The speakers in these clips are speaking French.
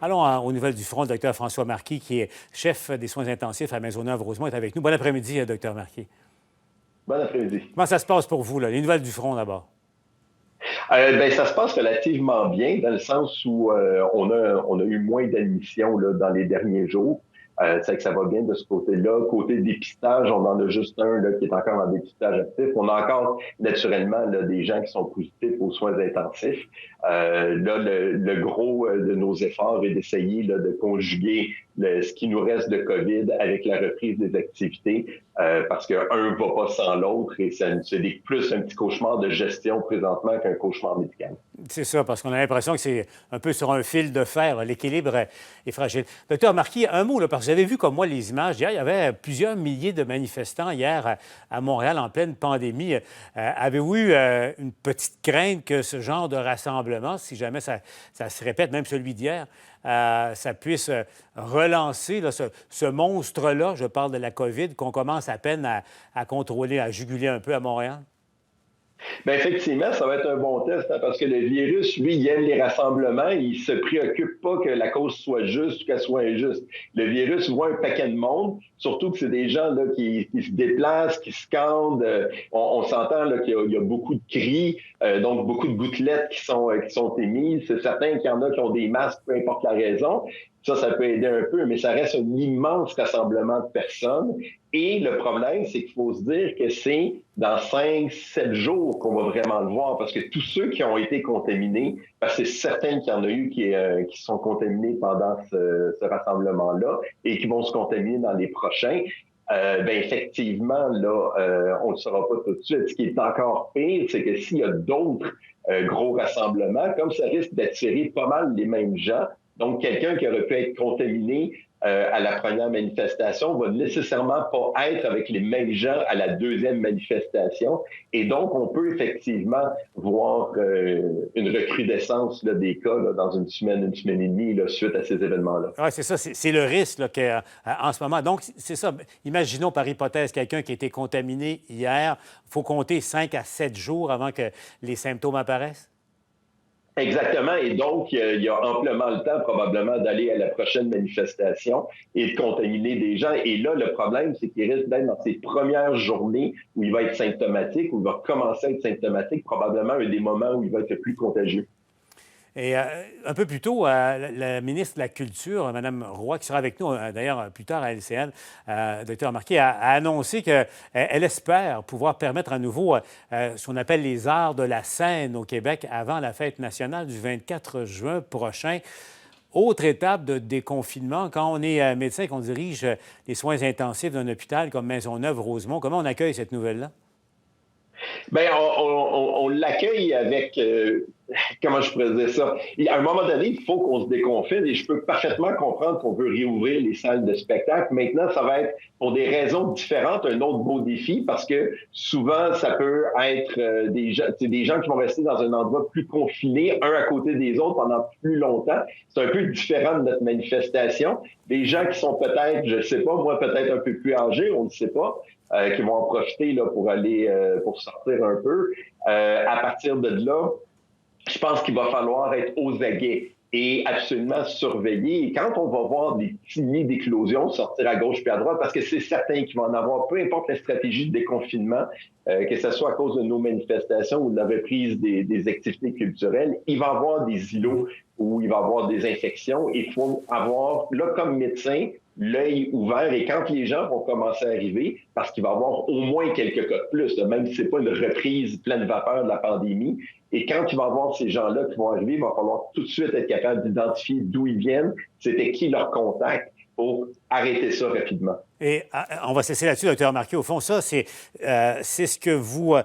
Allons aux nouvelles du front. Le docteur François Marquis, qui est chef des soins intensifs à Maisonneuve-Rosemont, est avec nous. Bon après-midi, docteur Marquis. Bon après-midi. Comment ça se passe pour vous, là? Les nouvelles du front, d'abord? Ça se passe relativement bien dans le sens où on a eu moins d'admissions là, dans les derniers jours. C'est que ça va bien de ce côté-là. Côté dépistage, on en a juste un là, qui est encore en dépistage actif. On a encore naturellement là, des gens qui sont positifs aux soins intensifs. Le gros de nos efforts est d'essayer là, de conjuguer ce qui nous reste de COVID avec la reprise des activités, parce qu'un va pas sans l'autre et c'est plus un petit cauchemar de gestion présentement qu'un cauchemar médical. C'est ça, parce qu'on a l'impression que c'est un peu sur un fil de fer. L'équilibre est fragile. Docteur Marquis, un mot, là, parce que vous avez vu comme moi les images. Hier, il y avait plusieurs milliers de manifestants hier à Montréal en pleine pandémie. Avez-vous eu une petite crainte que ce genre de rassemblement, si jamais ça se répète, même celui d'hier, ça puisse relancer là, ce monstre-là, je parle de la COVID, qu'on commence à peine à contrôler, à juguler un peu à Montréal? Bien, effectivement, ça va être un bon test hein, parce que le virus, lui, il aime les rassemblements. Il se préoccupe pas que la cause soit juste ou qu'elle soit injuste. Le virus voit un paquet de monde, surtout que c'est des gens là, qui se déplacent, qui scandent. On s'entend là, qu'il y a beaucoup de cris, donc beaucoup de gouttelettes qui sont émises. C'est certain qu'il y en a qui ont des masques, peu importe la raison. Ça peut aider un peu, mais ça reste un immense rassemblement de personnes. Et le problème, c'est qu'il faut se dire que c'est dans 5, 7 jours qu'on va vraiment le voir, parce que tous ceux qui ont été contaminés, parce que c'est certain qu'il y en a eu qui sont contaminés pendant ce rassemblement-là et qui vont se contaminer dans les prochains. Effectivement, là, on ne le saura pas tout de suite. Ce qui est encore pire, c'est que s'il y a d'autres gros rassemblements, comme ça risque d'attirer pas mal les mêmes gens, donc, quelqu'un qui aurait pu être contaminé à la première manifestation va nécessairement pas être avec les mêmes gens à la deuxième manifestation. Et donc, on peut effectivement voir une recrudescence là, des cas là, dans une semaine et demie là, suite à ces événements-là. Oui, c'est ça. C'est le risque là, en ce moment. Donc, c'est ça. Imaginons par hypothèse quelqu'un qui a été contaminé hier. Il faut compter 5 à 7 jours avant que les symptômes apparaissent? Exactement. Et donc, il y a amplement le temps probablement d'aller à la prochaine manifestation et de contaminer des gens. Et là, le problème, c'est qu'il risque d'être dans ses premières journées où il va être symptomatique, où il va commencer à être symptomatique, probablement un des moments où il va être le plus contagieux. Et un peu plus tôt, la ministre de la Culture, Mme Roy, qui sera avec nous d'ailleurs plus tard à LCN, Dr Marquis, a annoncé qu'elle espère pouvoir permettre à nouveau ce qu'on appelle les arts de la scène au Québec avant la fête nationale du 24 juin prochain. Autre étape de déconfinement, quand on est médecin et qu'on dirige les soins intensifs d'un hôpital comme Maisonneuve-Rosemont, comment on accueille cette nouvelle-là? Bien, on l'accueille avec, comment je pourrais dire ça? À un moment donné, il faut qu'on se déconfine et je peux parfaitement comprendre qu'on veut réouvrir les salles de spectacle. Maintenant, ça va être pour des raisons différentes un autre beau défi parce que souvent, ça peut être des gens qui vont rester dans un endroit plus confiné, un à côté des autres pendant plus longtemps. C'est un peu différent de notre manifestation. Des gens qui sont peut-être, je ne sais pas, moi peut-être un peu plus âgés, on ne sait pas, qui vont en profiter là, pour aller pour sortir un peu. À partir de là, je pense qu'il va falloir être aux aguets et absolument surveiller. Et quand on va voir des petits nids d'éclosion sortir à gauche puis à droite, parce que c'est certain qu'il va en avoir, peu importe la stratégie de déconfinement, que ce soit à cause de nos manifestations ou de la reprise des activités culturelles, il va y avoir des îlots où il va y avoir des infections. Il faut avoir, là, comme médecin, l'œil ouvert et quand les gens vont commencer à arriver, parce qu'il va y avoir au moins quelques cas de plus, même si ce n'est pas une reprise pleine vapeur de la pandémie, et quand il va y avoir ces gens-là qui vont arriver, il va falloir tout de suite être capable d'identifier d'où ils viennent, c'était qui leur contact pour arrêter ça rapidement. Et on va cesser là-dessus, docteur Marquis. Au fond, ça, c'est ce que vous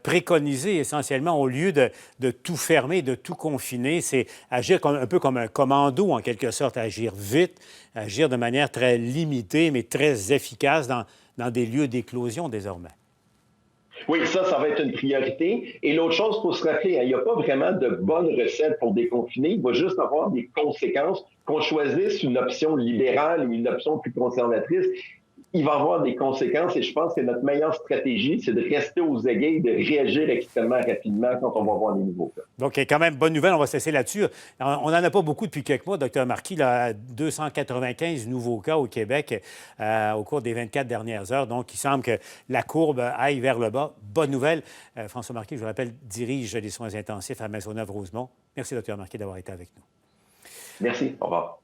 préconisez essentiellement au lieu de tout fermer, de tout confiner. C'est agir un peu comme un commando, en quelque sorte, agir vite, agir de manière très limitée, mais très efficace dans des lieux d'éclosion désormais. Oui, ça va être une priorité. Et l'autre chose, il faut se rappeler, il n'y a pas vraiment de bonne recette pour déconfiner. Il va juste avoir des conséquences. Qu'on choisisse une option libérale ou une option plus conservatrice, il va y avoir des conséquences et je pense que notre meilleure stratégie, c'est de rester aux aguets et de réagir extrêmement rapidement quand on va voir des nouveaux cas. Donc, quand même, bonne nouvelle, on va cesser là-dessus. On n'en a pas beaucoup depuis quelques mois, Dr Marquis, là, 295 nouveaux cas au Québec au cours des 24 dernières heures. Donc, il semble que la courbe aille vers le bas. Bonne nouvelle. François Marquis, je vous rappelle, dirige les soins intensifs à Maisonneuve-Rosemont. Merci, Dr Marquis, d'avoir été avec nous. Merci. Au revoir.